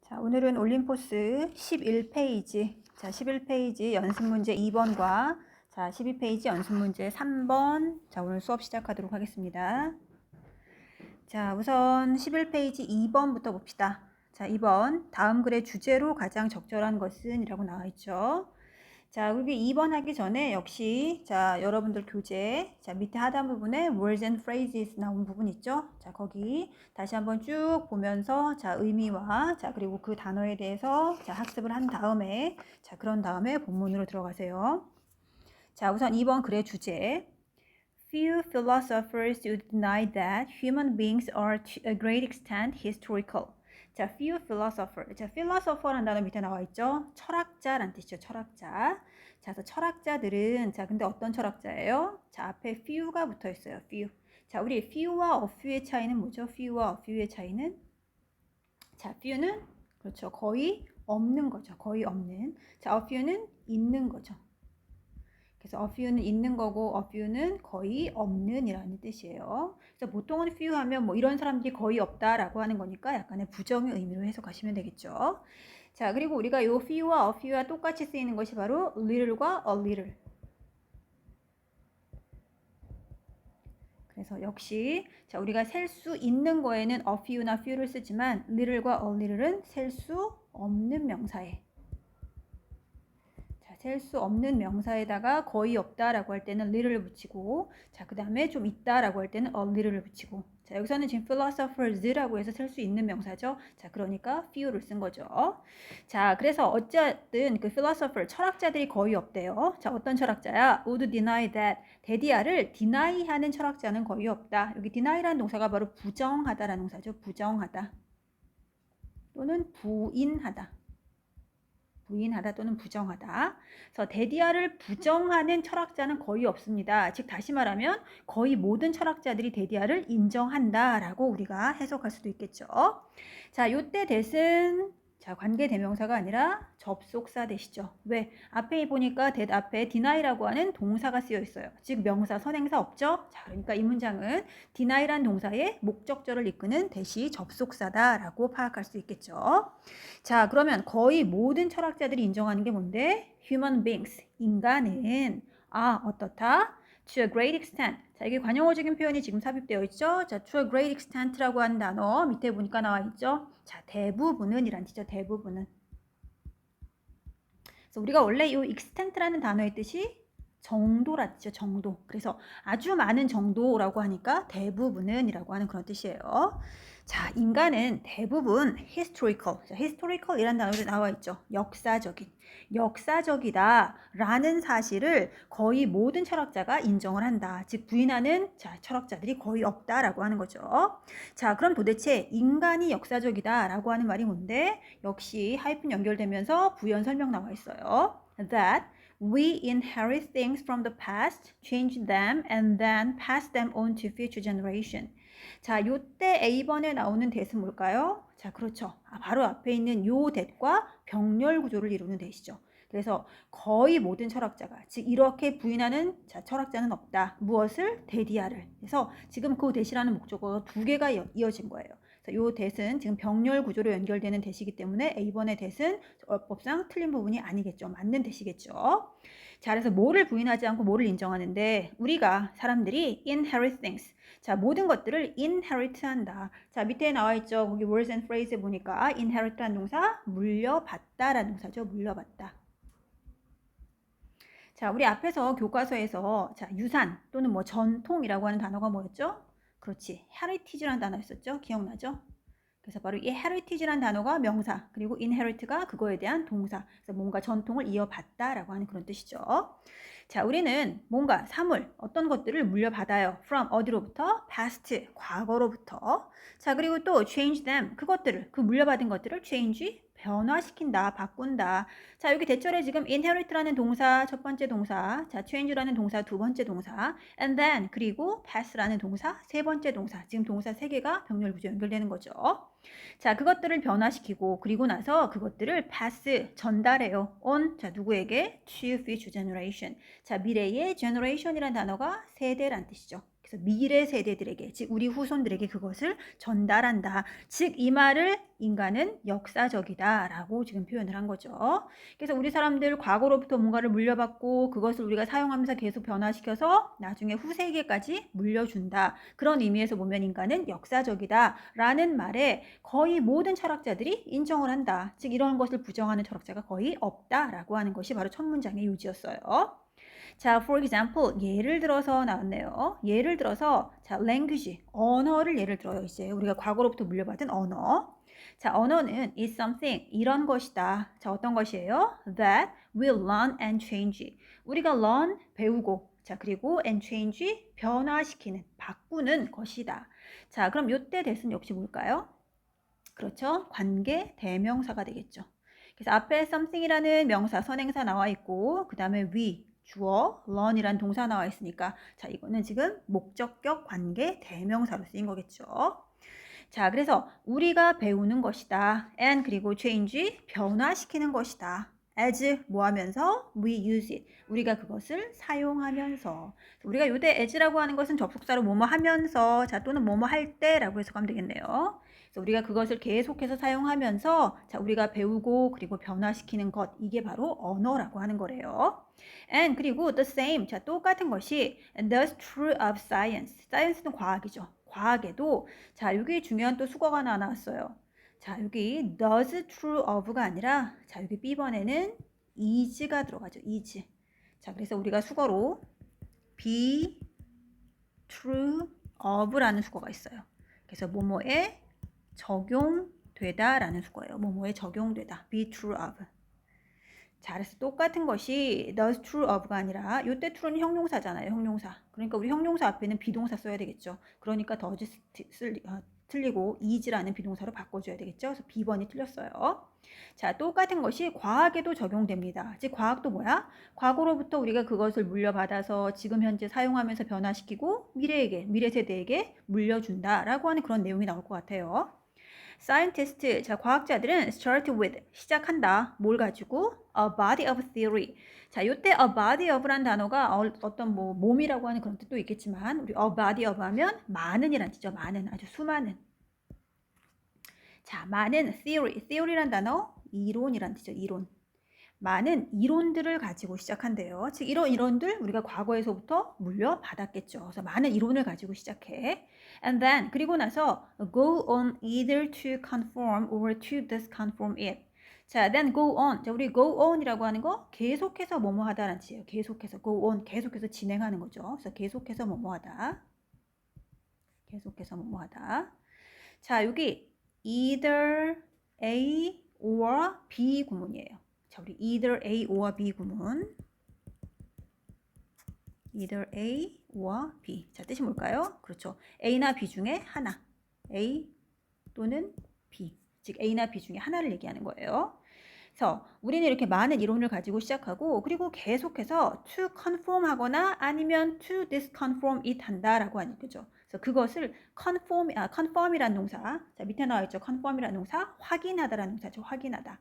자, 오늘은 올림포스 11페이지. 자, 11페이지 연습 문제 2번과 자, 12페이지 연습 문제 3번. 자, 오늘 수업 시작하도록 하겠습니다. 자, 우선 11페이지 2번부터 봅시다. 자, 2번. 다음 글의 주제로 가장 적절한 것은 이라고 나와 있죠. 자, 우리 2번 하기 전에 역시 자, 여러분들 교재 자, 밑에 하단 부분에 words and phrases 나온 부분 있죠? 자, 거기 다시 한번 쭉 보면서 자, 의미와 자, 그리고 그 단어에 대해서 자, 학습을 한 다음에 자, 그런 다음에 본문으로 들어가세요. 자, 우선 2번 글의 주제. Few philosophers would deny that human beings are to a great extent historical. 자, few philosopher. 자, philosopher라는 단어 밑에 나와 있죠? 철학자란 뜻이죠. 철학자. 자, 그래서 철학자들은 자, 근데 어떤 철학자예요? 자, 앞에 few가 붙어 있어요. few. 자, 우리 few와 a few의 차이는 뭐죠? few와 a few의 차이는 자, few는 그렇죠. 거의 없는 거죠. 거의 없는. 자, a few는 있는 거죠. 그래서 a few는 있는 거고 a few는 거의 없는 이라는 뜻이에요. 그래서 보통은 few 하면 뭐 이런 사람들이 거의 없다라고 하는 거니까 약간의 부정의 의미로 해석하시면 되겠죠. 자, 그리고 우리가 요 few와 a few와 똑같이 쓰이는 것이 바로 little과 a little. 그래서 역시 자, 우리가 셀 수 있는 거에는 a few나 few를 쓰지만 little과 a little은 셀 수 없는 명사에 셀 수 없는 명사에다가 거의 없다라고 할 때는 little를 붙이고 자, 그 다음에 좀 있다라고 할 때는 a little를 붙이고 자, 여기서는 지금 philosophers라고 해서 셀 수 있는 명사죠. 자, 그러니까 few를 쓴 거죠. 자, 그래서 어쨌든 그 philosopher 철학자들이 거의 없대요. 자, 어떤 철학자야? would deny that 데디아를 deny하는 철학자는 거의 없다. 여기 deny라는 동사가 바로 부정하다라는 동사죠. 부정하다 또는 부인하다. 부인하다 또는 부정하다. 그래서 데디아를 부정하는 철학자는 거의 없습니다. 즉 다시 말하면 거의 모든 철학자들이 데디아를 인정한다라고 우리가 해석할 수도 있겠죠. 자, 요때 that은 자, 관계대명사가 아니라 접속사 that이죠. 왜? 앞에 보니까 that 앞에 deny라고 하는 동사가 쓰여 있어요. 즉 명사, 선행사 없죠? 자, 그러니까 이 문장은 deny란 동사의 목적절을 이끄는 that이 접속사다라고 파악할 수 있겠죠. 자, 그러면 거의 모든 철학자들이 인정하는 게 뭔데? Human beings, 인간은 어떻다? To a great extent. 자, 이게 관용어적인 표현이 지금 삽입되어 있죠? 자, to a great extent라고 하는 단어 밑에 보니까 나와 있죠? 자, 대부분은 이란 뜻이죠. 대부분은. 그래서 우리가 원래 이 extent라는 단어의 뜻이 정도라 뜻이죠. 정도. 그래서 아주 많은 정도라고 하니까 대부분은 이라고 하는 그런 뜻이에요. 자, 인간은 대부분 historical. 자, historical 이란 단어로 나와 있죠. 역사적인. 역사적이다 라는 사실을 거의 모든 철학자가 인정을 한다. 즉 부인하는 자, 철학자들이 거의 없다라고 하는 거죠. 자, 그럼 도대체 인간이 역사적이다 라고 하는 말이 뭔데? 역시 하이픈 연결되면서 부연 설명 나와 있어요. That we inherit things from the past, change them, and then pass them on to future generation. 자, 요때 A번에 나오는 that은 뭘까요? 자, 그렇죠. 바로 앞에 있는 요 that과 병렬 구조를 이루는 that이죠. 그래서 거의 모든 철학자가 즉 이렇게 부인하는 자, 철학자는 없다. 무엇을? 데디아를. 그래서 지금 그 that이라는 목적어가 두 개가 이어진 거예요. 요 that은 지금 병렬 구조로 연결되는 that이기 때문에 A번의 that은 어법상 틀린 부분이 아니겠죠. 맞는 that이겠죠. 자, 그래서 뭐를 부인하지 않고 뭐를 인정하는데 우리가 사람들이 inherit things. 자, 모든 것들을 inherit한다. 자, 밑에 나와 있죠. 거기 words and phrase에 보니까 inherit라는 동사 물려받다라는 동사죠. 물려받다. 자, 우리 앞에서 교과서에서 자, 유산 또는 뭐 전통이라고 하는 단어가 뭐였죠? 그렇지. heritage라는 단어였었죠. 기억나죠? 그래서 바로 이 heritage라는 단어가 명사, 그리고 inherit가 그거에 대한 동사. 그래서 뭔가 전통을 이어받다라고 하는 그런 뜻이죠. 자, 우리는 뭔가 사물, 어떤 것들을 물려받아요. from 어디로부터? past, 과거로부터. 자, 그리고 또 change them, 그것들을, 그 물려받은 것들을 change, 변화시킨다, 바꾼다. 자, 여기 대절에 지금 inherit라는 동사 첫 번째 동사, 자, change라는 동사 두 번째 동사, and then 그리고 pass라는 동사 세 번째 동사. 지금 동사 세 개가 병렬 구조 연결되는 거죠. 자, 그것들을 변화시키고 그리고 나서 그것들을 pass 전달해요. on 자, 누구에게? to future generation. 자, 미래의 generation이라는 단어가 세대란 뜻이죠. 그래서 미래 세대들에게, 즉 우리 후손들에게 그것을 전달한다. 즉 이 말을 인간은 역사적이다라고 지금 표현을 한 거죠. 그래서 우리 사람들 과거로부터 뭔가를 물려받고 그것을 우리가 사용하면서 계속 변화시켜서 나중에 후세에게까지 물려준다. 그런 의미에서 보면 인간은 역사적이다라는 말에 거의 모든 철학자들이 인정을 한다. 즉 이런 것을 부정하는 철학자가 거의 없다라고 하는 것이 바로 첫 문장의 요지였어요. 자, for example, 예를 들어서 나왔네요. 예를 들어서, 자, language, 언어를 예를 들어요. 이제 우리가 과거로부터 물려받은 언어. 자, 언어는 is something, 이런 것이다. 자, 어떤 것이에요? That will learn and change. 우리가 learn, 배우고, 자, 그리고 and change, 변화시키는, 바꾸는 것이다. 자, 그럼 요때 대신 역시 뭘까요? 그렇죠. 관계 대명사가 되겠죠. 그래서 앞에 something이라는 명사, 선행사 나와 있고, 그 다음에 we, 주어, learn이란 동사 나와 있으니까 자 이거는 지금 목적격 관계 대명사로 쓰인 거겠죠. 자 그래서 우리가 배우는 것이다. and 그리고 change, 변화시키는 것이다. as 뭐 하면서 we use it. 우리가 그것을 사용하면서. 우리가 요때 as라고 하는 것은 접속사로 뭐뭐 하면서 자 또는 뭐뭐 할 때라고 해석하면 되겠네요. 그래서 우리가 그것을 계속해서 사용하면서 자 우리가 배우고 그리고 변화시키는 것 이게 바로 언어라고 하는 거래요. and 그리고 the same 자 똑같은 것이 and thus true of science. science는 과학이죠. 과학에도 자 여기 중요한 또 수거가 하나 나왔어요. 자 여기 does true of가 아니라 자 여기 B번에는 is가 들어가죠. is. 자 그래서 우리가 수거로 be true of라는 수거가 있어요. 그래서 뭐뭐에 적용되다 라는 수거예요. 뭐뭐에 적용되다. be true of. 자, 그래서 똑같은 것이 does true of가 아니라 요때 true는 형용사잖아요. 형용사. 그러니까 우리 형용사 앞에는 비동사 써야 되겠죠. 그러니까 does 틀리고 is라는 비동사로 바꿔줘야 되겠죠. 그래서 B번이 틀렸어요. 자, 똑같은 것이 과학에도 적용됩니다. 즉 과학도 뭐야? 과거로부터 우리가 그것을 물려받아서 지금 현재 사용하면서 변화시키고 미래 세대에게 물려준다라고 하는 그런 내용이 나올 것 같아요. scientist, 자 과학자들은 start with, 시작한다. 뭘 가지고? a body of theory. 자, 요때 a body of란 단어가 어떤 뭐 몸이라고 하는 그런 뜻도 있겠지만 우리 a body of 하면 많은이란 뜻이죠. 많은, 아주 수많은. 자, 많은 theory란 단어 이론이란 뜻이죠. 이론. 많은 이론들을 가지고 시작한대요. 즉 이런 이론들 우리가 과거에서부터 물려받았겠죠. 그래서 많은 이론을 가지고 시작해. And then 그리고 나서 go on either to conform or to disconform it. 자, then go on. 자, 우리 go on이라고 하는 거 계속해서 뭐뭐 하다라는 뜻이에요. 계속해서 go on, 계속해서 진행하는 거죠. 그래서 계속해서 뭐뭐 하다. 계속해서 뭐뭐 하다. 자, 여기 either A or B 구문이에요. 자, 우리 either A or B 구문. either A or B. 자, 뜻이 뭘까요? 그렇죠. A나 B 중에 하나. A 또는 B. 즉 A나 B 중에 하나를 얘기하는 거예요. 그래서 우리는 이렇게 많은 이론을 가지고 시작하고 그리고 계속해서 to conform 하거나 아니면 to disconform it 한다라고 하는 거죠. 그래서 그것을 conform이라는 동사. 자, 밑에 나와 있죠. conform이라는 동사. 확인하다라는 동사죠. 확인하다.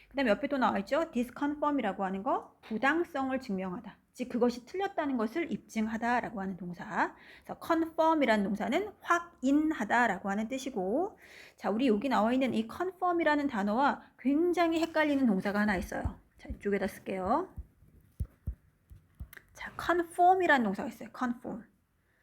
그 다음에 옆에 또 나와 있죠. disconform이라고 하는 거, 부당성을 증명하다. 즉 그것이 틀렸다는 것을 입증하다라고 하는 동사. 그래서 conform이라는 동사는 확인하다라고 하는 뜻이고, 자 우리 여기 나와 있는 이 conform이라는 단어와 굉장히 헷갈리는 동사가 하나 있어요. 자 이쪽에다 쓸게요. 자 conform이라는 동사가 있어요. conform.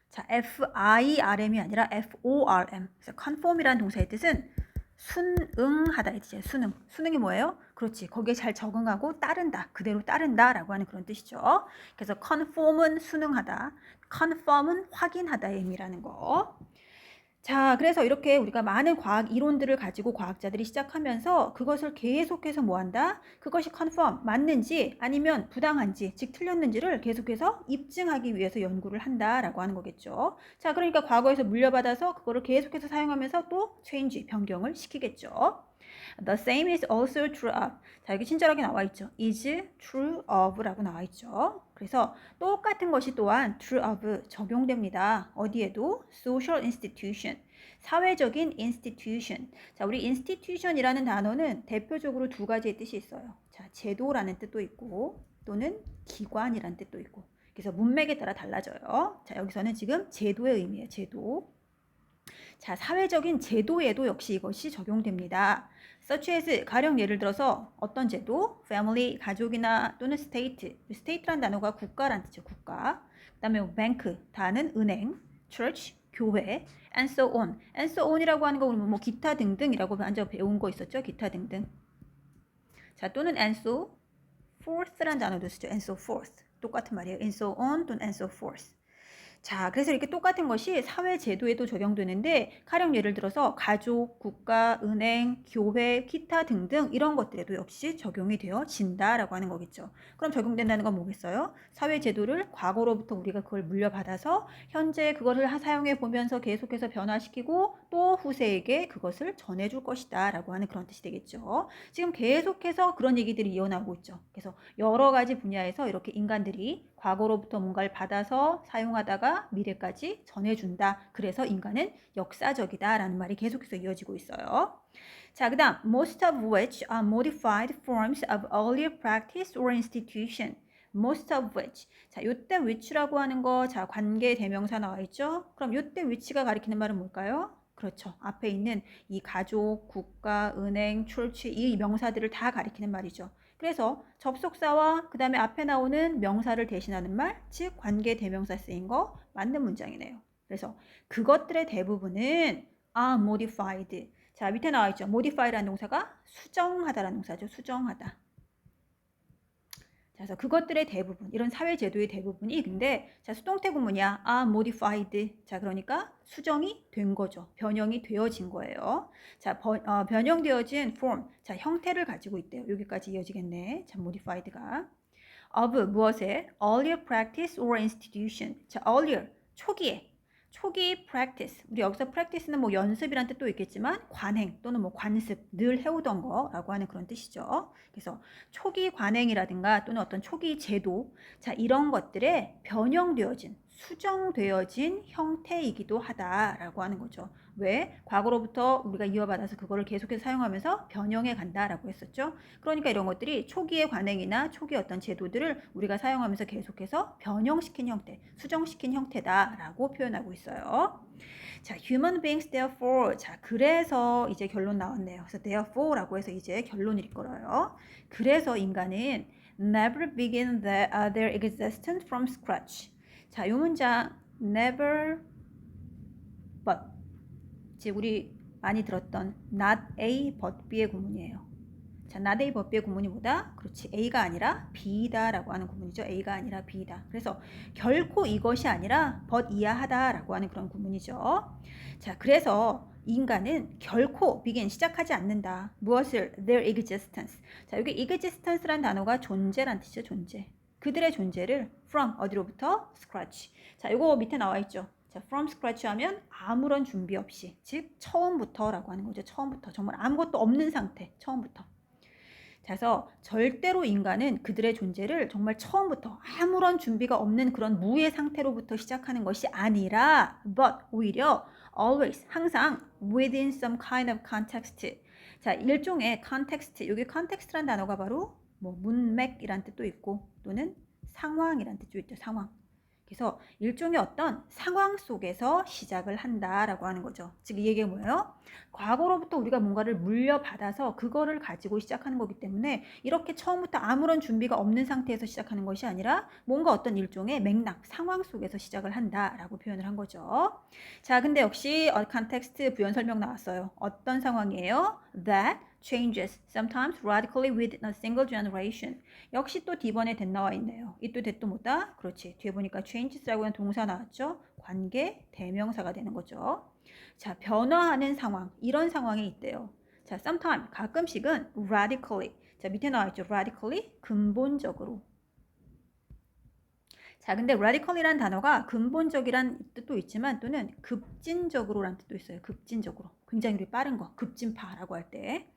자 FIRM이 아니라 FORM. 그래서 conform이라는 동사의 뜻은 순응하다 이 뜻이에요. 순응이 뭐예요? 그렇지. 거기에 잘 적응하고 따른다. 그대로 따른다라고 하는 그런 뜻이죠. 그래서 conform은 순응하다. confirm은 확인하다의 의미라는 거. 자, 그래서 이렇게 우리가 많은 과학 이론들을 가지고 과학자들이 시작하면서 그것을 계속해서 뭐한다? 그것이 confirm, 맞는지 아니면 부당한지, 즉 틀렸는지를 계속해서 입증하기 위해서 연구를 한다라고 하는 거겠죠. 자, 그러니까 과거에서 물려받아서 그거를 계속해서 사용하면서 또 change, 변경을 시키겠죠. The same is also true of. 자, 여기 친절하게 나와 있죠. is true of라고 나와 있죠. 그래서 똑같은 것이 또한 true of 적용됩니다. 어디에도? social institution. 사회적인 institution. 자, 우리 institution이라는 단어는 대표적으로 두 가지의 뜻이 있어요. 자, 제도라는 뜻도 있고 또는 기관이라는 뜻도 있고. 그래서 문맥에 따라 달라져요. 자, 여기서는 지금 제도의 의미예요. 제도. 자, 사회적인 제도에도 역시 이것이 적용됩니다. such as 가령 예를 들어서 어떤 제도? family, 가족이나 또는 state. state란 단어가 국가란 뜻이죠. 국가. 그다음에 bank, 다는 은행, church, 교회, and so on. and so on이라고 하는 거 우리 뭐 기타 등등이라고 먼저 배운 거 있었죠. 기타 등등. 자, 또는 and so forth란 단어도 쓰죠. and so forth. 똑같은 말이에요. and so on 또는 and so forth. 자, 그래서 이렇게 똑같은 것이 사회 제도에도 적용되는데 가령 예를 들어서 가족, 국가, 은행, 교회, 기타 등등 이런 것들에도 역시 적용이 되어진다라고 하는 거겠죠. 그럼 적용된다는 건 뭐겠어요? 사회 제도를 과거로부터 우리가 그걸 물려받아서 현재 그것을 사용해 보면서 계속해서 변화시키고 또 후세에게 그것을 전해줄 것이다 라고 하는 그런 뜻이 되겠죠. 지금 계속해서 그런 얘기들이 이어나오고 있죠. 그래서 여러 가지 분야에서 이렇게 인간들이 과거로부터 뭔가를 받아서 사용하다가 미래까지 전해준다. 그래서 인간은 역사적이다라는 말이 계속해서 이어지고 있어요. 자, 그 다음 most of which are modified forms of earlier practice or institution. most of which. 자, 요때 which라고 하는 거, 자, 관계 대명사 나와 있죠? 그럼 요때 which가 가리키는 말은 뭘까요? 그렇죠. 앞에 있는 이 가족, 국가, 은행, 출치 이 명사들을 다 가리키는 말이죠. 그래서 접속사와 그 다음에 앞에 나오는 명사를 대신하는 말, 즉 관계 대명사 쓰인 거 맞는 문장이네요. 그래서 그것들의 대부분은 are modified. 자, 밑에 나와 있죠. modify라는 동사가 수정하다라는 동사죠. 수정하다. 그래서 그것들의 대부분, 이런 사회제도의 대부분이 근데 자, 수동태 구문이야. are modified. 자, 그러니까 수정이 된 거죠. 변형이 되어진 거예요. 자, 변형되어진 form. 자, 형태를 가지고 있대요. 여기까지 이어지겠네. 자, modified가. of 무엇에? earlier practice or institution. 자, earlier, 초기에. 초기 practice. 우리 여기서 practice는 뭐 연습이란 뜻도 있겠지만 관행 또는 뭐 관습, 늘 해오던 거라고 하는 그런 뜻이죠. 그래서 초기 관행이라든가 또는 어떤 초기 제도, 자, 이런 것들에 변형되어진, 수정되어진 형태이기도 하다라고 하는 거죠. 왜? 과거로부터 우리가 이어받아서 그거를 계속해서 사용하면서 변형해 간다라고 했었죠. 그러니까 이런 것들이 초기의 관행이나 초기 어떤 제도들을 우리가 사용하면서 계속해서 변형시킨 형태, 수정시킨 형태다라고 표현하고 있어요. 자, human beings therefore. 자, 그래서 이제 결론 나왔네요. 그래서 therefore라고 해서 이제 결론을 이끌어요. 그래서 인간은 never begin their existence from scratch. 자, 이 문장 never but 즉 우리 많이 들었던 not A but B의 구문이에요. 자, not A but B의 구문이 뭐다? 그렇지, A가 아니라 B다라고 하는 구문이죠. A가 아니라 B다. 그래서 결코 이것이 아니라 but 이하하다라고 하는 그런 구문이죠. 자, 그래서 인간은 결코 begin 시작하지 않는다. 무엇을? their existence. 자, 여기 existence란 단어가 존재란 뜻이죠. 존재. 그들의 존재를 from 어디로부터? scratch. 자, 이거 밑에 나와 있죠. 자, from scratch 하면 아무런 준비 없이, 즉 처음부터라고 하는 거죠. 처음부터. 정말 아무것도 없는 상태. 처음부터. 그래서 절대로 인간은 그들의 존재를 정말 처음부터 아무런 준비가 없는 그런 무의 상태로부터 시작하는 것이 아니라 but 오히려 always 항상 within some kind of context. 자, 일종의 context. 여기 context란 단어가 바로 뭐 문맥이란 뜻도 있고 또는 상황이란 뜻도 있죠. 상황. 그래서 일종의 어떤 상황 속에서 시작을 한다라고 하는 거죠. 즉 이 얘기가 뭐예요? 과거로부터 우리가 뭔가를 물려받아서 그거를 가지고 시작하는 거기 때문에 이렇게 처음부터 아무런 준비가 없는 상태에서 시작하는 것이 아니라 뭔가 어떤 일종의 맥락, 상황 속에서 시작을 한다라고 표현을 한 거죠. 자, 근데 역시 컨텍스트 부연 설명 나왔어요. 어떤 상황이에요? That changes sometimes radically within a single generation. 역시 또 D번에 that 나와 있네요. 이 또 that 또 뭐다? 그렇지. 뒤에 보니까 changes라고 하는 동사 나왔죠? 관계 대명사가 되는 거죠. 자, 변화하는 상황. 이런 상황이 있대요. 자, sometimes 가끔씩은 radically. 자, 밑에 나와 있죠? radically 근본적으로. 자, 근데 radically란 단어가 근본적이란 뜻도 있지만 또는 급진적으로란 뜻도 있어요. 급진적으로. 굉장히 빠른 거. 급진파라고 할 때.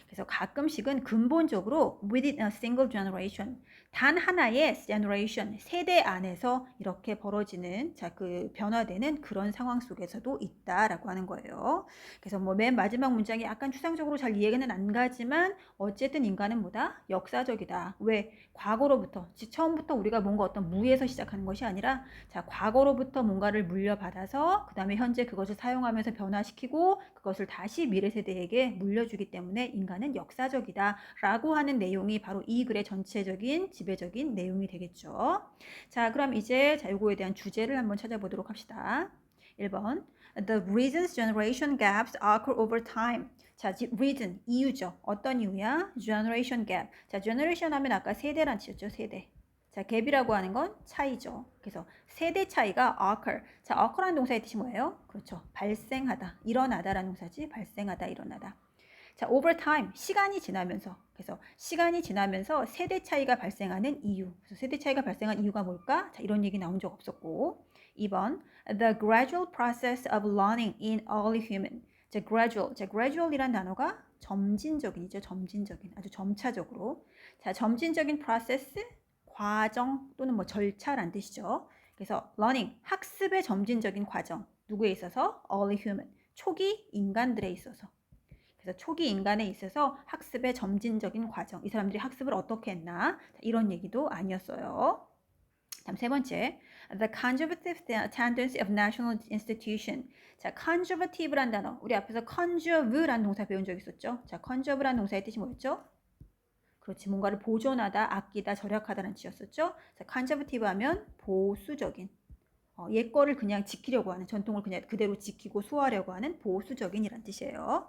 그래서 가끔씩은 근본적으로 within a single generation, 단 하나의 generation, 세대 안에서 이렇게 벌어지는 그 변화되는 그런 상황 속에서도 있다라고 하는 거예요. 그래서 뭐 맨 마지막 문장이 약간 추상적으로 잘 이해는 안 가지만 어쨌든 인간은 뭐다? 역사적이다. 왜? 과거로부터, 처음부터 우리가 뭔가 어떤 무에서 시작하는 것이 아니라 과거로부터 뭔가를 물려받아서 그 다음에 현재 그것을 사용하면서 변화시키고 그것을 다시 미래 세대에게 물려주기 때문에 인간은 역사적이다 라고 하는 내용이 바로 이 글의 전체적인 지배적인 내용이 되겠죠. 자, 그럼 이제 요거에 대한 주제를 한번 찾아보도록 합시다. 1번 The reasons generation gaps occur over time. 자, reason, 이유죠. 어떤 이유야? generation gap. 자, generation 하면 아까 세대란 뜻이었죠. 세대. 자, 갭이라고 하는 건 차이죠. 그래서 세대 차이가 occur. 자, occur라는 동사의 뜻이 뭐예요? 그렇죠. 발생하다, 일어나다라는 동사지. 발생하다, 일어나다. 자, over time, 시간이 지나면서. 그래서 시간이 지나면서 세대 차이가 발생하는 이유. 그래서 세대 차이가 발생한 이유가 뭘까? 자, 이런 얘기 나온 적 없었고. 2번, the gradual process of learning in early human. 자, gradual이란 단어가 점진적인이죠. 점진적인, 아주 점차적으로. 자, 점진적인 process, 과정 또는 뭐 절차란 뜻이죠. 그래서 learning, 학습의 점진적인 과정. 누구에 있어서? early human, 초기 인간들에 있어서. 그래서 초기 인간에 있어서 학습의 점진적인 과정. 이 사람들이 학습을 어떻게 했나? 이런 얘기도 아니었어요. 다음 세 번째, the conservative tendency of national institution. 자, conservative란 단어. 우리 앞에서 conserve란 동사 배운 적 있었죠? 자, conserve란 동사의 뜻이 뭐였죠? 그렇지, 뭔가를 보존하다, 아끼다, 절약하다는 뜻이었었죠? 자, conservative 하면 보수적인. 옛 거를 그냥 지키려고 하는, 전통을 그냥 그대로 지키고 수호하려고 하는 보수적인이란 뜻이에요.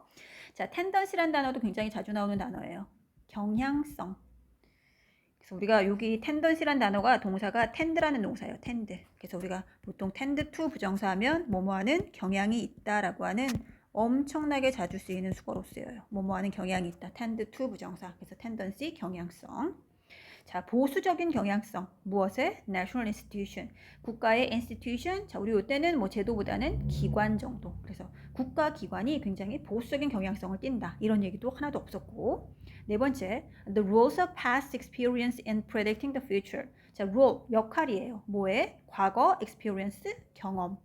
자, tendency란 단어도 굉장히 자주 나오는 단어예요. 경향성. 그래서 우리가 여기 tendency란 단어가 동사가 tend라는 동사예요. tend. 그래서 우리가 보통 tend to 부정사하면 뭐뭐하는 경향이 있다라고 하는 엄청나게 자주 쓰이는 수거로 쓰여요. 뭐뭐하는 경향이 있다. tend to 부정사. 그래서 tendency, 경향성. 자, 보수적인 경향성. 무엇에? national institution. 국가의 institution. 자, 우리 이때는 뭐 제도보다는 기관 정도. 그래서 국가 기관이 굉장히 보수적인 경향성을 띈다. 이런 얘기도 하나도 없었고. 네 번째, the roles of past experience in predicting the future. 자, role, 역할이에요. 뭐에? 과거, experience, 경험.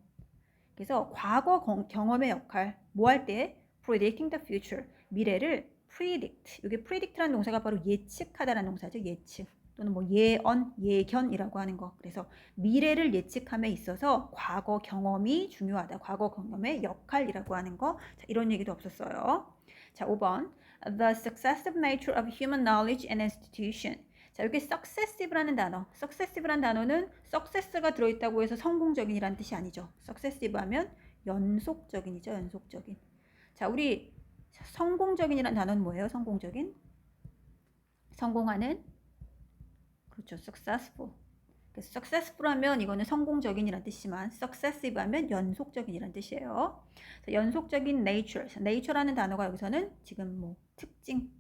그래서 과거 경험의 역할. 뭐 할 때? predicting the future. 미래를 predict. 이게 predict라는 동사가 바로 예측하다라는 동사죠. 예측. 또는 뭐 예언, 예견이라고 하는 거. 그래서 미래를 예측함에 있어서 과거 경험이 중요하다. 과거 경험의 역할이라고 하는 거. 자, 이런 얘기도 없었어요. 자, 5번. The successive nature of human knowledge and institution. 자, 여기 successive라는 단어. successive라는 단어는 success가 들어있다고 해서 성공적인이라는 뜻이 아니죠. successive 하면 연속적인이죠. 연속적인. 자, 우리 성공적인이라는 단어는 뭐예요? 성공적인? 성공하는? 그렇죠. successful. 그래서 successful 하면 이거는 성공적인이라는 뜻이지만 successive 하면 연속적인이라는 뜻이에요. 연속적인 nature. nature라는 단어가 여기서는 지금 뭐 특징,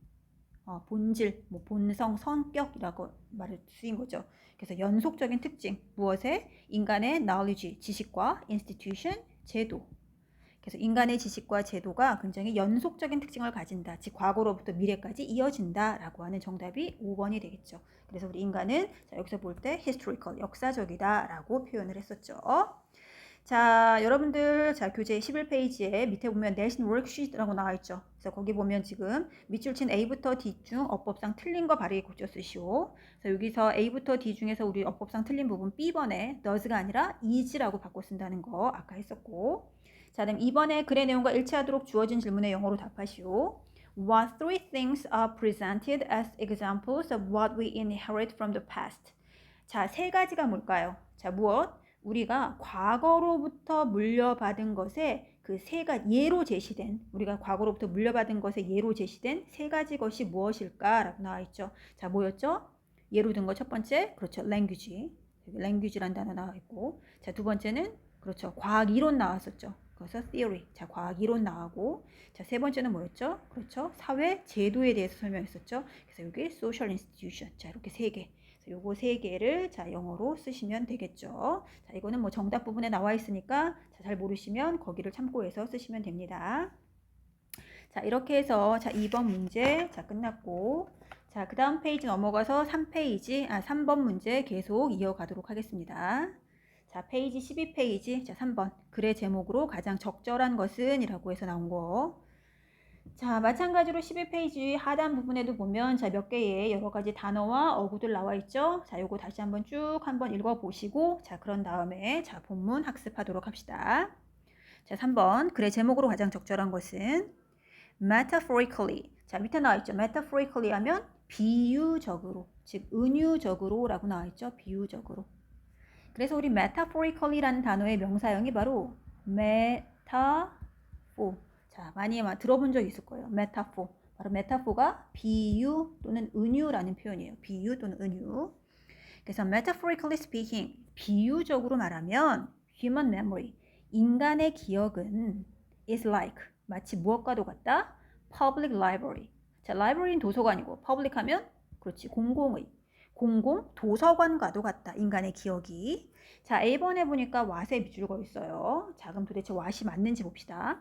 본질, 뭐 본성, 성격이라고 말을 쓰인 거죠. 그래서 연속적인 특징, 무엇에? 인간의 knowledge, 지식과 institution, 제도. 그래서 인간의 지식과 제도가 굉장히 연속적인 특징을 가진다. 즉 과거로부터 미래까지 이어진다라고 하는 정답이 5번이 되겠죠. 그래서 우리 인간은 여기서 볼 때 historical, 역사적이다라고 표현을 했었죠. 자, 여러분들 교재 11페이지에 밑에 보면 내신 워크시트라고 나와 있죠. 그래서 거기 보면 지금 밑줄 친 A부터 D 중 어법상 틀린 거 바르게 고쳐 쓰시오. 그래서 여기서 A부터 D 중에서 우리 어법상 틀린 부분 B번에 does가 아니라 is라고 바꿔 쓴다는 거 아까 했었고. 자, 그럼 2번에 글의 내용과 일치하도록 주어진 질문에 영어로 답하시오. What three things are presented as examples of what we inherit from the past? 자, 세 가지가 뭘까요? 자, 무엇? 우리가 과거로부터 물려받은 것에 그 세 가지 예로 제시된, 우리가 과거로부터 물려받은 것에 예로 제시된 세 가지 것이 무엇일까라고 나와 있죠. 자, 뭐였죠? 예로 든 거 첫 번째, 그렇죠, language. 여기 language라는 단어 나와 있고, 자, 두 번째는 그렇죠, 과학 이론 나왔었죠. 그래서 theory. 자, 과학 이론 나오고, 자, 세 번째는 뭐였죠? 그렇죠, 사회 제도에 대해서 설명했었죠. 그래서 여기 social institution. 자, 이렇게 세 개. 요거 세 개를 자, 영어로 쓰시면 되겠죠. 자, 이거는 뭐 정답 부분에 나와 있으니까 자, 잘 모르시면 거기를 참고해서 쓰시면 됩니다. 자, 이렇게 해서 자, 2번 문제 자, 끝났고 자, 그 다음 페이지 넘어가서 3번 문제 계속 이어가도록 하겠습니다. 자, 페이지 12페이지 자, 3번 글의 제목으로 가장 적절한 것은 이라고 해서 나온 거. 자, 마찬가지로 12페이지 하단 부분에도 보면 자, 몇 개의 여러 가지 단어와 어구들 나와 있죠. 자, 요거 다시 한번 쭉 한번 읽어 보시고 자, 그런 다음에 자, 본문 학습하도록 합시다. 자, 3번 글의 제목으로 가장 적절한 것은 metaphorically. 자, 밑에 나와 있죠. metaphorically 하면 비유적으로, 즉 은유적으로 라고 나와 있죠. 비유적으로. 그래서 우리 metaphorically라는 단어의 명사형이 바로 metaphor. 자, 많이 들어본 적 있을 거예요. metaphor. 바로 metaphor가 비유 또는 은유라는 표현이에요. 비유 또는 은유. 그래서 metaphorically speaking, 비유적으로 말하면 human memory, 인간의 기억은 is like, 마치 무엇과도 같다? public library. 자, library는 도서관이고 public 하면 그렇지, 공공의. 공공 도서관과도 같다. 인간의 기억이. 자, A번에 보니까 what에 밑줄 거 있어요. 자, 그럼 도대체 what이 맞는지 봅시다.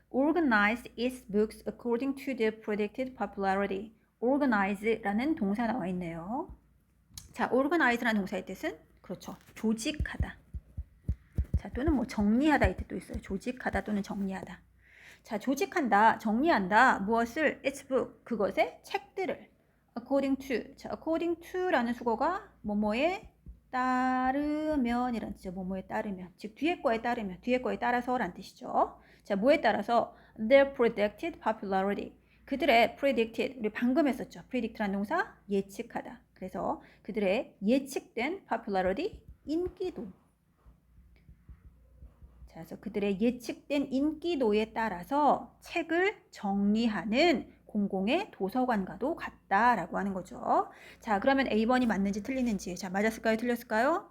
Organize its books according to the predicted popularity. Organize라는 동사 나와 있네요. 자, organize라는 동사의 뜻은 그렇죠. 조직하다. 자, 또는 뭐 정리하다 이 뜻도 있어요. 조직하다 또는 정리하다. 자, 조직한다, 정리한다. 무엇을? its book. 그것의 책들을. according to. 자, according to라는 수거가 뭐뭐에 따르면 이란 뜻이죠. 뭐뭐에 따르면. 즉 뒤에 거에 따르면. 뒤에 거에 따라서란 뜻이죠. 자, 뭐에 따라서? their predicted popularity. 그들의 predicted. 우리 방금 했었죠. predict라는 동사 예측하다. 그래서 그들의 예측된 popularity 인기도. 자, 그래서 그들의 예측된 인기도에 따라서 책을 정리하는 공공의 도서관과도 같다라고 하는 거죠. 자, 그러면 A번이 맞는지 틀리는지. 자, 맞았을까요? 틀렸을까요?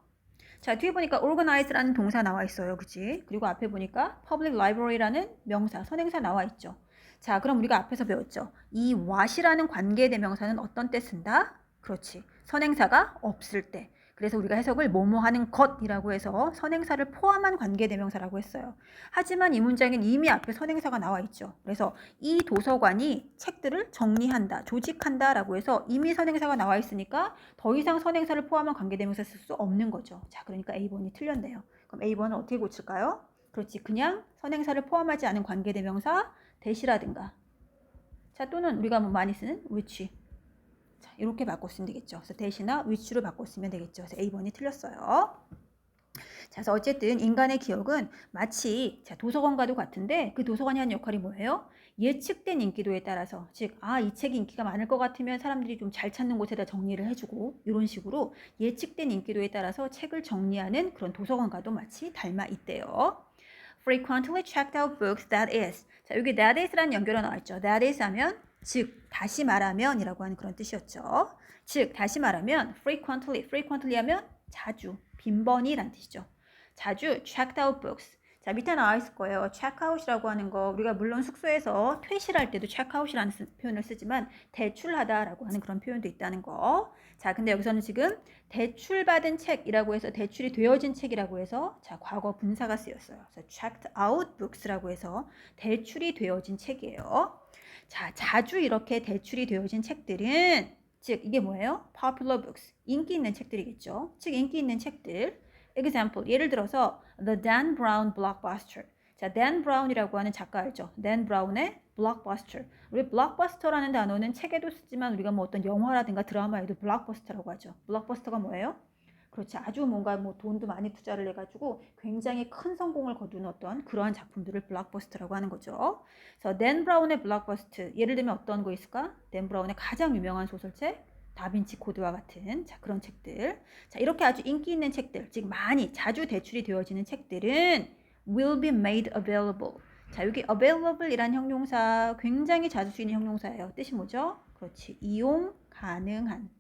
자, 뒤에 보니까 organize라는 동사 나와 있어요. 그치? 그리고 앞에 보니까 public library라는 명사, 선행사 나와 있죠. 자, 그럼 우리가 앞에서 배웠죠. 이 what이라는 관계대명사는 어떤 때 쓴다? 그렇지. 선행사가 없을 때. 그래서 우리가 해석을 뭐뭐 하는 것이라고 해서 선행사를 포함한 관계대명사라고 했어요. 하지만 이 문장엔 이미 앞에 선행사가 나와 있죠. 그래서 이 도서관이 책들을 정리한다, 조직한다 라고 해서 이미 선행사가 나와 있으니까 더 이상 선행사를 포함한 관계대명사 쓸 수 없는 거죠. 자, 그러니까 A번이 틀렸네요. 그럼 A번은 어떻게 고칠까요? 그렇지, 그냥 선행사를 포함하지 않은 관계대명사 대시라든가, 자, 또는 우리가 뭐 많이 쓰는 which. 자, 이렇게 바꿨으면 되겠죠. 그래서 대시나 which로 바꿨으면 되겠죠. 그래서 A번이 틀렸어요. 자, 그래서 어쨌든 인간의 기억은 마치 자, 도서관과도 같은데 그 도서관이 하는 역할이 뭐예요? 예측된 인기도에 따라서, 즉, 이 책이 인기가 많을 것 같으면 사람들이 좀 잘 찾는 곳에다 정리를 해주고, 이런 식으로 예측된 인기도에 따라서 책을 정리하는 그런 도서관과도 마치 닮아 있대요. Frequently checked out books, that is. 자, 여기 that is라는 연결어 나왔죠. that is 하면 즉, 다시 말하면 이라고 하는 그런 뜻이었죠. 즉, 다시 말하면 frequently 하면 자주, 빈번히란 뜻이죠. 자주 checked out books. 자, 밑에 나와 있을 거예요. check out이라고 하는 거, 우리가 물론 숙소에서 퇴실할 때도 check out이라는 표현을 쓰지만 대출하다라고 하는 그런 표현도 있다는 거. 자, 근데 여기서는 지금 대출받은 책이라고 해서 대출이 되어진 책이라고 해서 자, 과거 분사가 쓰였어요. 그래서 checked out books라고 해서 대출이 되어진 책이에요. 자, 자주 이렇게 대출이 되어진 책들은 즉 이게 뭐예요? popular books. 인기 있는 책들이겠죠. 즉 인기 있는 책들. example, 예를 들어서 The Dan Brown Blockbuster. 자, Dan Brown이라고 하는 작가 알죠? Dan Brown의 Blockbuster. 우리 Blockbuster라는 단어는 책에도 쓰지만 우리가 뭐 어떤 영화라든가 드라마에도 Blockbuster라고 하죠. Blockbuster가 뭐예요? 그렇지, 아주 뭔가 뭐 돈도 많이 투자를 해가지고 굉장히 큰 성공을 거둔 어떤 그러한 작품들을 블록버스터라고 하는 거죠. 그래서 댄 브라운의 블록버스터, 예를 들면 어떤 거 있을까? 댄 브라운의 가장 유명한 소설책 다빈치 코드와 같은 자, 그런 책들. 자, 이렇게 아주 인기 있는 책들, 즉 많이 자주 대출이 되어지는 책들은 will be made available. 자, 여기 available이란 형용사 굉장히 자주 쓰이는 형용사예요. 뜻이 뭐죠? 그렇지, 이용 가능한.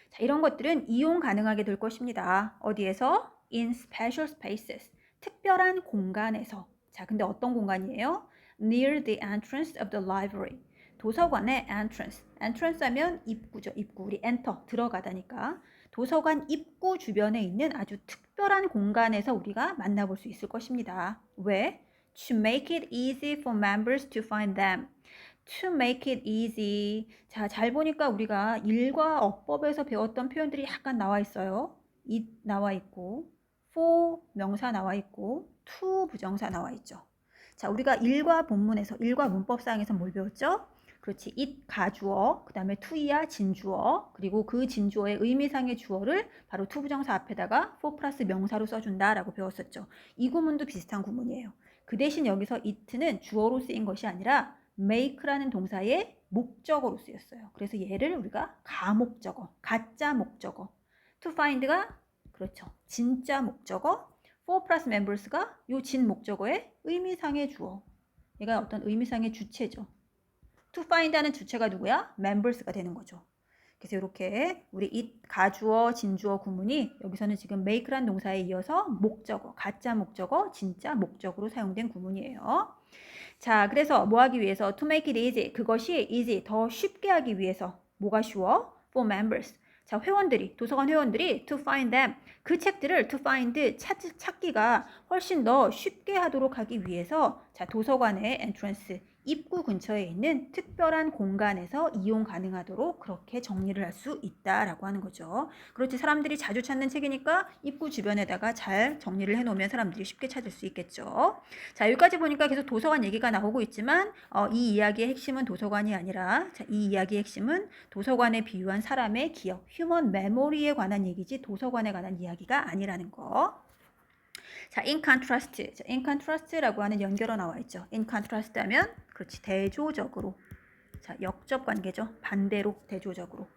자, 이런 것들은 이용 가능하게 될 것입니다. 어디에서? In special spaces. 특별한 공간에서. 자, 근데 어떤 공간이에요? Near the entrance of the library. 도서관의 entrance. entrance 하면 입구죠. 입구. 우리 enter. 들어가다니까. 도서관 입구 주변에 있는 아주 특별한 공간에서 우리가 만나볼 수 있을 것입니다. 왜? To make it easy for members to find them. To make it easy. 자, 잘 보니까 우리가 일과 어법에서 배웠던 표현들이 약간 나와 있어요. it 나와 있고, for 명사 나와 있고, to 부정사 나와 있죠. 자, 우리가 일과 본문에서, 일과 문법상에서 뭘 배웠죠? 그렇지. it 가주어, 그 다음에 to이야 진주어, 그리고 그 진주어의 의미상의 주어를 바로 to 부정사 앞에다가 for 플러스 명사로 써준다라고 배웠었죠. 이 구문도 비슷한 구문이에요. 그 대신 여기서 it는 주어로 쓰인 것이 아니라 make라는 동사의 목적어로 쓰였어요. 그래서 얘를 우리가 가목적어, 가짜 목적어, to find가 그렇죠. 진짜 목적어, for plus members가 요 진 목적어의 의미상의 주어. 얘가 어떤 의미상의 주체죠. to find하는 주체가 누구야? members가 되는 거죠. 그래서 이렇게 우리 it 가주어, 진주어 구문이 여기서는 지금 make라는 동사에 이어서 목적어, 가짜 목적어, 진짜 목적으로 사용된 구문이에요. 자, 그래서 뭐 하기 위해서 to make it easy, 그것이 easy, 더 쉽게 하기 위해서 뭐가 쉬워? for members. 자, 회원들이, 도서관 회원들이 to find them, 그 책들을 to find, 찾기가 훨씬 더 쉽게 하도록 하기 위해서 자, 도서관의 entrance, 입구 근처에 있는 특별한 공간에서 이용 가능하도록 그렇게 정리를 할 수 있다라고 하는 거죠. 그렇지, 사람들이 자주 찾는 책이니까 입구 주변에다가 잘 정리를 해놓으면 사람들이 쉽게 찾을 수 있겠죠. 자, 여기까지 보니까 계속 도서관 얘기가 나오고 있지만 이 이야기의 핵심은 도서관이 아니라 자, 이 이야기의 핵심은 도서관에 비유한 사람의 기억, 휴먼 메모리에 관한 얘기지 도서관에 관한 이야기가 아니라는 거. 자, in contrast. 자, in contrast라고 하는 연결어 나와 있죠. in contrast 하면 그렇지, 대조적으로. 자, 역접 관계죠. 반대로, 대조적으로.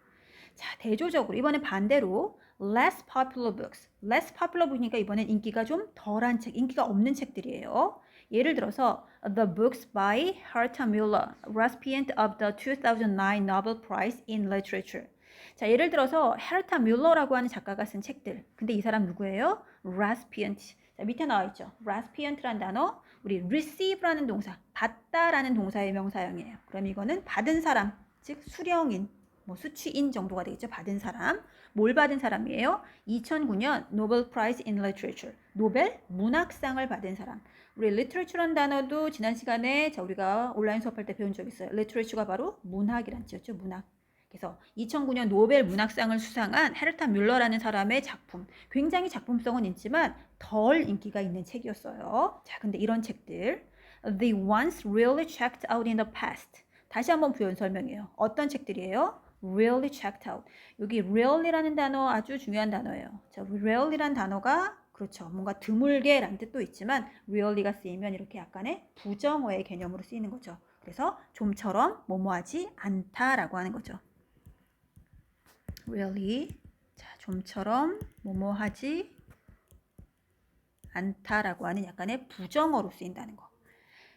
자, 대조적으로 이번엔 반대로 less popular books. less popular book이니까 이번엔 인기가 좀 덜한 책, 인기가 없는 책들이에요. 예를 들어서 The books by Herta Müller, recipient of the 2009 Nobel Prize in Literature. 자, 예를 들어서 헤르타 뮬러라고 하는 작가가 쓴 책들. 근데 이 사람 누구예요? recipient. 자, 밑에 나와 있죠. recipient라는 단어, 우리 receive라는 동사, 받다라는 동사의 명사형이에요. 그럼 이거는 받은 사람, 즉 수령인, 뭐 수취인 정도가 되겠죠. 받은 사람. 뭘 받은 사람이에요? 2009년 노벨 프라이즈 인 리터처, 노벨 문학상을 받은 사람. 우리 literature라는 단어도 지난 시간에 우리가 온라인 수업할 때 배운 적 있어요. literature가 바로 문학이란 뜻이었죠. 문학. 그래서 2009년 노벨 문학상을 수상한 헤르타 뮬러라는 사람의 작품, 굉장히 작품성은 있지만 덜 인기가 있는 책이었어요. 자, 근데 이런 책들, they once really checked out in the past. 다시 한번 부연 설명해요. 어떤 책들이에요? really checked out. 여기 really라는 단어 아주 중요한 단어예요. 자, really라는 단어가 그렇죠. 뭔가 드물게라는 뜻도 있지만 really가 쓰이면 이렇게 약간의 부정어의 개념으로 쓰이는 거죠. 그래서 좀처럼 뭐뭐하지 않다라고 하는 거죠. really. 자, 좀처럼 뭐뭐하지 않다라고 하는 약간의 부정어로 쓰인다는 거.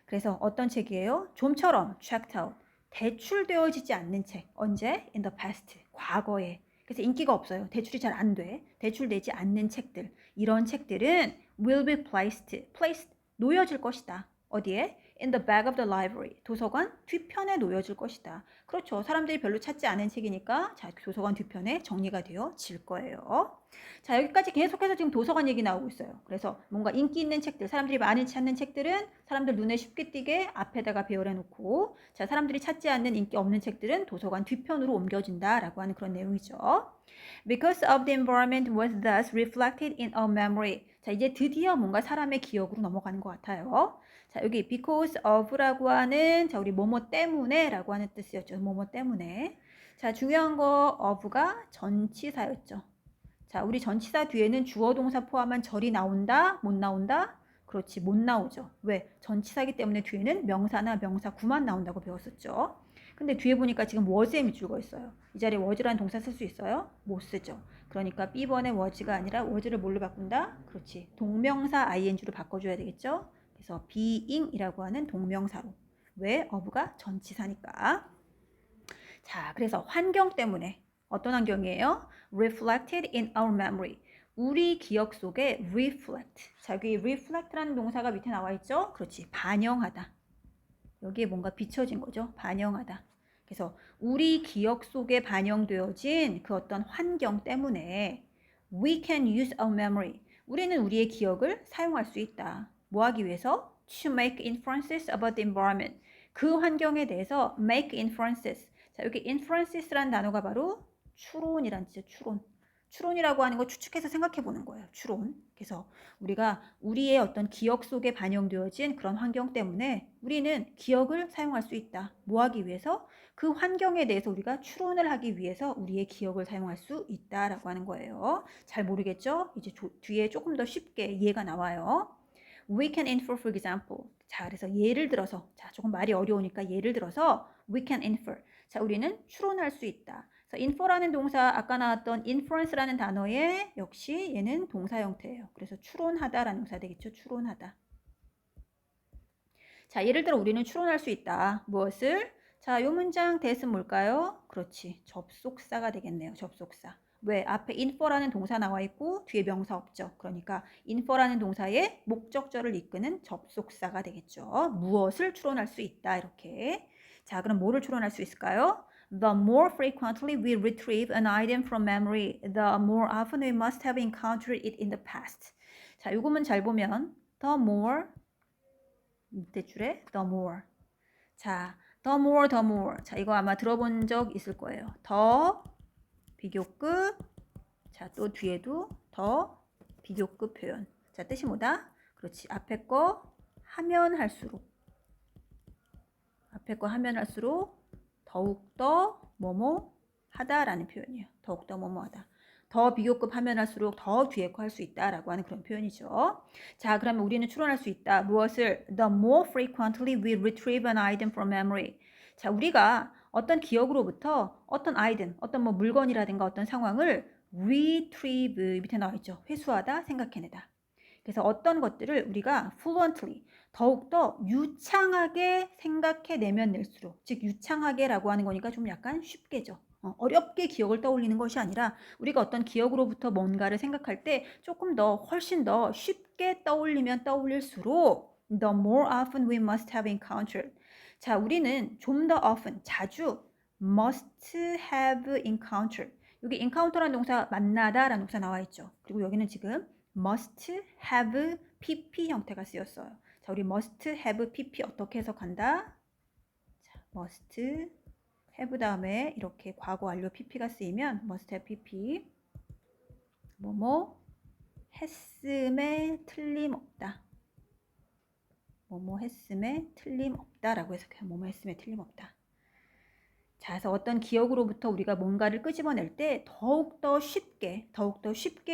그래서 어떤 책이에요? 좀처럼 checked out. 대출되어지지 않는 책. 언제? in the past. 과거에. 그래서 인기가 없어요. 대출이 잘 안 돼. 대출되지 않는 책들. 이런 책들은 will be placed. 놓여질 것이다. 어디에? in the back of the library. 도서관 뒤편에 놓여질 것이다. 그렇죠. 사람들이 별로 찾지 않은 책이니까 자, 도서관 뒤편에 정리가 되어질 거예요. 자, 여기까지 계속해서 지금 도서관 얘기 나오고 있어요. 그래서 뭔가 인기 있는 책들, 사람들이 많이 찾는 책들은 사람들 눈에 쉽게 띄게 앞에다가 배열해 놓고, 자, 사람들이 찾지 않는 인기 없는 책들은 도서관 뒤편으로 옮겨진다라고 하는 그런 내용이죠. Because of the environment was thus reflected in our memory. 자, 이제 드디어 뭔가 사람의 기억으로 넘어가는 것 같아요. 자, 여기 because of라고 하는 자, 우리 뭐뭐 때문에라고 하는 뜻이었죠. 뭐뭐 때문에. 자, 중요한 거 of가 전치사였죠. 자, 우리 전치사 뒤에는 주어 동사 포함한 절이 나온다? 못 나온다? 그렇지, 못 나오죠. 왜? 전치사기 때문에 뒤에는 명사나 명사구만 나온다고 배웠었죠. 근데 뒤에 보니까 지금 was에 밑줄거 있어요. 이 자리에 was라는 동사 쓸 수 있어요? 못 쓰죠. 그러니까 B번의 was가 아니라 was를 뭘로 바꾼다? 그렇지, 동명사 ing로 바꿔줘야 되겠죠. 그래서 being이라고 하는 동명사로. 왜? of가 전치사니까. 자, 그래서 환경 때문에 어떤 환경이에요? reflected in our memory. 우리 기억 속에 reflect. 자, 여기 reflect라는 동사가 밑에 나와 있죠? 그렇지, 반영하다. 여기에 뭔가 비춰진 거죠? 반영하다. 그래서 우리 기억 속에 반영되어진 그 어떤 환경 때문에 we can use our memory. 우리는 우리의 기억을 사용할 수 있다. 뭐 하기 위해서? to make inferences about the environment. 그 환경에 대해서 make inferences. 자, 여기 inferences라는 단어가 바로 추론이란 뜻이죠. 추론. 추론이라고 하는 거 추측해서 생각해 보는 거예요. 추론. 그래서 우리가 우리의 어떤 기억 속에 반영되어진 그런 환경 때문에 우리는 기억을 사용할 수 있다. 뭐 하기 위해서? 그 환경에 대해서 우리가 추론을 하기 위해서 우리의 기억을 사용할 수 있다라고 하는 거예요. 잘 모르겠죠? 이제 뒤에 조금 더 쉽게 이해가 나와요. We can infer, for example. 자, 그래서 예를 들어서, 자, 조금 말이 어려우니까 예를 들어서 we can infer. 자, 우리는 추론할 수 있다. 그래서 infer라는 동사, 아까 나왔던 inference라는 단어에 역시 얘는 동사 형태예요. 그래서 추론하다라는 동사 되겠죠. 추론하다. 자, 예를 들어 우리는 추론할 수 있다. 무엇을? 자, 요 문장 대신 뭘까요? 그렇지. 접속사가 되겠네요. 접속사. 왜? 앞에 infer라는 동사 나와 있고 뒤에 명사 없죠. 그러니까 infer라는 동사의 목적절을 이끄는 접속사가 되겠죠. 무엇을 추론할 수 있다. 이렇게. 자, 그럼 뭐를 추론할 수 있을까요? The more frequently we retrieve an item from memory, the more often we must have encountered it in the past. 자, 요거만 잘 보면 the more 밑에 줄에 the more. 자, the more, the more. 자, 이거 아마 들어본 적 있을 거예요. 더 비교급. 자, 또 뒤에도 더 비교급 표현. 자, 뜻이 뭐다? 그렇지. 앞에 거 하면 할수록. 앞에 거 하면 할수록 더욱더 뭐뭐 하다라는 표현이에요. 더욱더 뭐뭐 하다. 더 비교급 하면 할수록 더 뒤에 거 할 수 있다라고 하는 그런 표현이죠. 자, 그러면 우리는 추론할 수 있다. 무엇을? The more frequently we retrieve an item from memory. 자, 우리가 어떤 기억으로부터 어떤 아이템, 어떤 뭐 물건이라든가 어떤 상황을 retrieve 밑에 나와 있죠. 회수하다, 생각해내다. 그래서 어떤 것들을 우리가 fluently 더욱더 유창하게 생각해내면 낼수록, 즉 유창하게라고 하는 거니까 좀 약간 쉽게죠. 어렵게 기억을 떠올리는 것이 아니라 우리가 어떤 기억으로부터 뭔가를 생각할 때 조금 더 훨씬 더 쉽게 떠올리면 떠올릴수록 the more often we must have encountered. 자, 우리는 좀 더 often, 자주 must have encountered. 여기 encounter라는 동사 만나다라는 동사 나와 있죠. 그리고 여기는 지금 must have pp 형태가 쓰였어요. 자, 우리 must have pp 어떻게 해석한다? 자, must have 다음에 이렇게 과거 완료 pp가 쓰이면 must have pp 뭐뭐 했음에 틀림없다. 뭐뭐 했음에 틀림없다라고 해석해요. 뭐뭐 했음에 틀림없다. 자, 그래서 어떤 기억으로부터 우리가 뭔가를 끄집어낼 때 더욱더 쉽게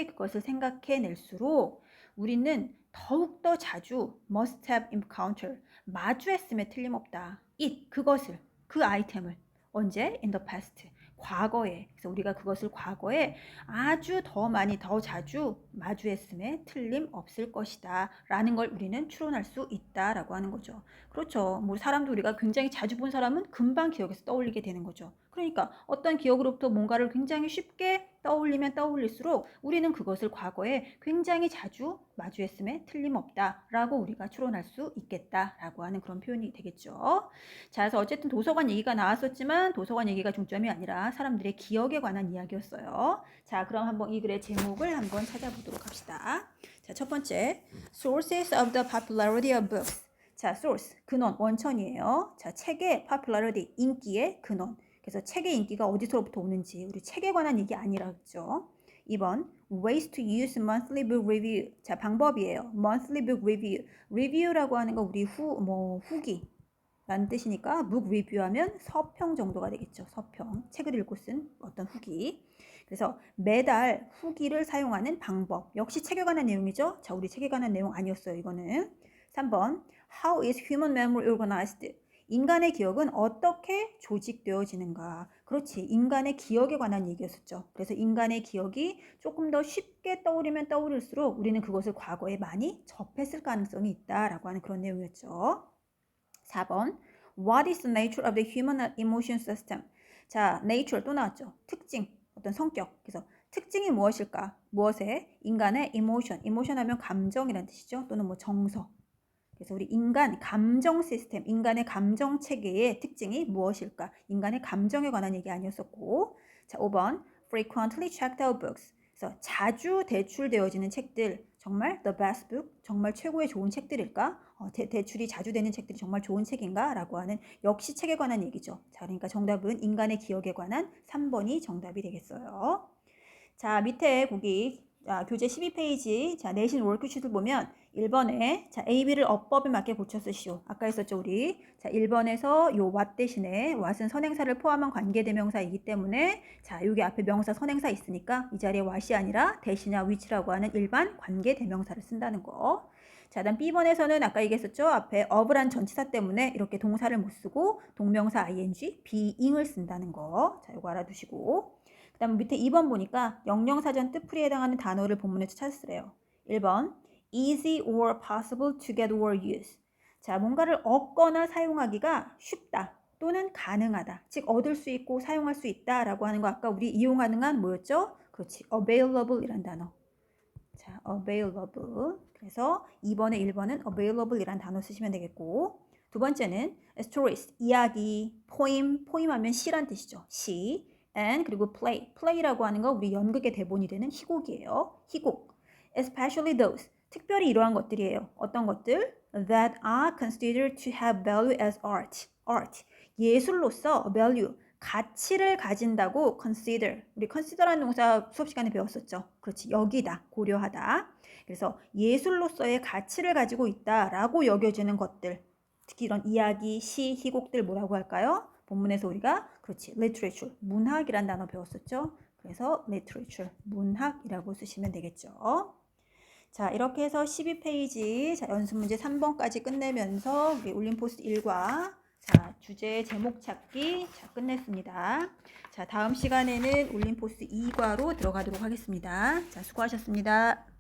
그것을 생각해낼수록 우리는 더욱더 자주 must have encountered, 마주했음에 틀림없다. it, 그것을, 그 아이템을. 언제? in the past, 과거에. 그래서 우리가 그것을 과거에 아주 더 많이, 더 자주 마주했음에 틀림없을 것이다 라는 걸 우리는 추론할 수 있다라고 하는 거죠. 그렇죠. 뭐 사람도 우리가 굉장히 자주 본 사람은 금방 기억에서 떠올리게 되는 거죠. 그러니까 어떤 기억으로부터 뭔가를 굉장히 쉽게 떠올리면 떠올릴수록 우리는 그것을 과거에 굉장히 자주 마주했음에 틀림없다라고 우리가 추론할 수 있겠다라고 하는 그런 표현이 되겠죠. 자, 그래서 어쨌든 도서관 얘기가 나왔었지만 도서관 얘기가 중점이 아니라 사람들의 기억에 관한 이야기였어요. 자, 그럼 한번 이 글의 제목을 한번 찾아보도록 합시다. 자, 첫 번째, Sources of the popularity of books. 자, source, 근원, 원천이에요. 자, 책의 popularity, 인기의 근원. 그래서 책의 인기가 어디서부터 오는지, 우리 책에 관한 얘기 아니라 그죠? 2번, ways to use monthly book review. 자, 방법이에요. monthly book review. review라고 하는 거 우리 후기 라는 뜻이니까 book review 하면 서평 정도가 되겠죠. 서평. 책을 읽고 쓴 어떤 후기. 그래서 매달 후기를 사용하는 방법. 역시 책에 관한 내용이죠. 자, 우리 책에 관한 내용 아니었어요. 이거는. 3번, how is human memory organized? 인간의 기억은 어떻게 조직되어지는가? 그렇지. 인간의 기억에 관한 얘기였었죠. 그래서 인간의 기억이 조금 더 쉽게 떠오르면 떠오를수록 우리는 그것을 과거에 많이 접했을 가능성이 있다라고 하는 그런 내용이었죠. 4번, what is the nature of the human emotion system? 자, nature 또 나왔죠. 특징, 어떤 성격. 그래서 특징이 무엇일까? 무엇에? 인간의 emotion 하면 감정이라는 뜻이죠. 또는 뭐 정서. 그래서 우리 인간 감정 시스템, 인간의 감정 체계의 특징이 무엇일까? 인간의 감정에 관한 얘기 아니었었고. 자, 5번, frequently checked out books. 그래서 자주 대출되어지는 책들, 정말 the best book, 정말 최고의 좋은 책들일까? 대출이 자주 되는 책들이 정말 좋은 책인가? 라고 하는 역시 책에 관한 얘기죠. 자, 그러니까 정답은 인간의 기억에 관한 3번이 정답이 되겠어요. 자, 밑에 거기 교재 12페이지 자, 내신 워크시트를 보면 1번에 자, A, B를 어법에 맞게 고쳐 쓰시오. 아까 했었죠, 우리. 자, 1번에서 요 what 대신에 what은 선행사를 포함한 관계대명사이기 때문에 자, 여기 앞에 명사 선행사 있으니까 이 자리에 what이 아니라 대시나 which라고 하는 일반 관계대명사를 쓴다는 거. 자, 다음 B번에서는 아까 얘기했었죠. 앞에 of란 전치사 때문에 이렇게 동사를 못 쓰고 동명사 ing, being을 쓴다는 거. 자, 이거 알아두시고. 그 다음에 밑에 2번 보니까 영영사전 뜻풀이에 해당하는 단어를 본문에서 찾으래요. 1번 easy or possible to get or use. 자, 뭔가를 얻거나 사용하기가 쉽다 또는 가능하다. 즉 얻을 수 있고 사용할 수 있다 라고 하는 거 아까 우리 이용 가능한 뭐였죠? 그렇지. available 이란 단어. 자, available. 그래서 2번에 1번은 available 이란 단어 쓰시면 되겠고 두 번째는 stories, 이야기, poem 하면 시란 뜻이죠. 시. and 그리고 play라고 하는 거 우리 연극의 대본이 되는 희곡이에요. 희곡. especially those. 특별히 이러한 것들이에요. 어떤 것들? that are considered to have value as art. 예술로서 value, 가치를 가진다고 consider. 우리 consider라는 동사 수업 시간에 배웠었죠. 그렇지. 여기다, 고려하다. 그래서 예술로서의 가치를 가지고 있다라고 여겨지는 것들. 특히 이런 이야기, 시, 희곡들 뭐라고 할까요? 본문에서 우리가 그렇지 literature, 문학이란 단어 배웠었죠. 그래서 literature, 문학이라고 쓰시면 되겠죠. 자, 이렇게 해서 12페이지 자, 연습 문제 3번까지 끝내면서 우리 올림포스 1과 자, 주제 제목 찾기 자, 끝냈습니다. 자, 다음 시간에는 올림포스 2과로 들어가도록 하겠습니다. 자, 수고하셨습니다.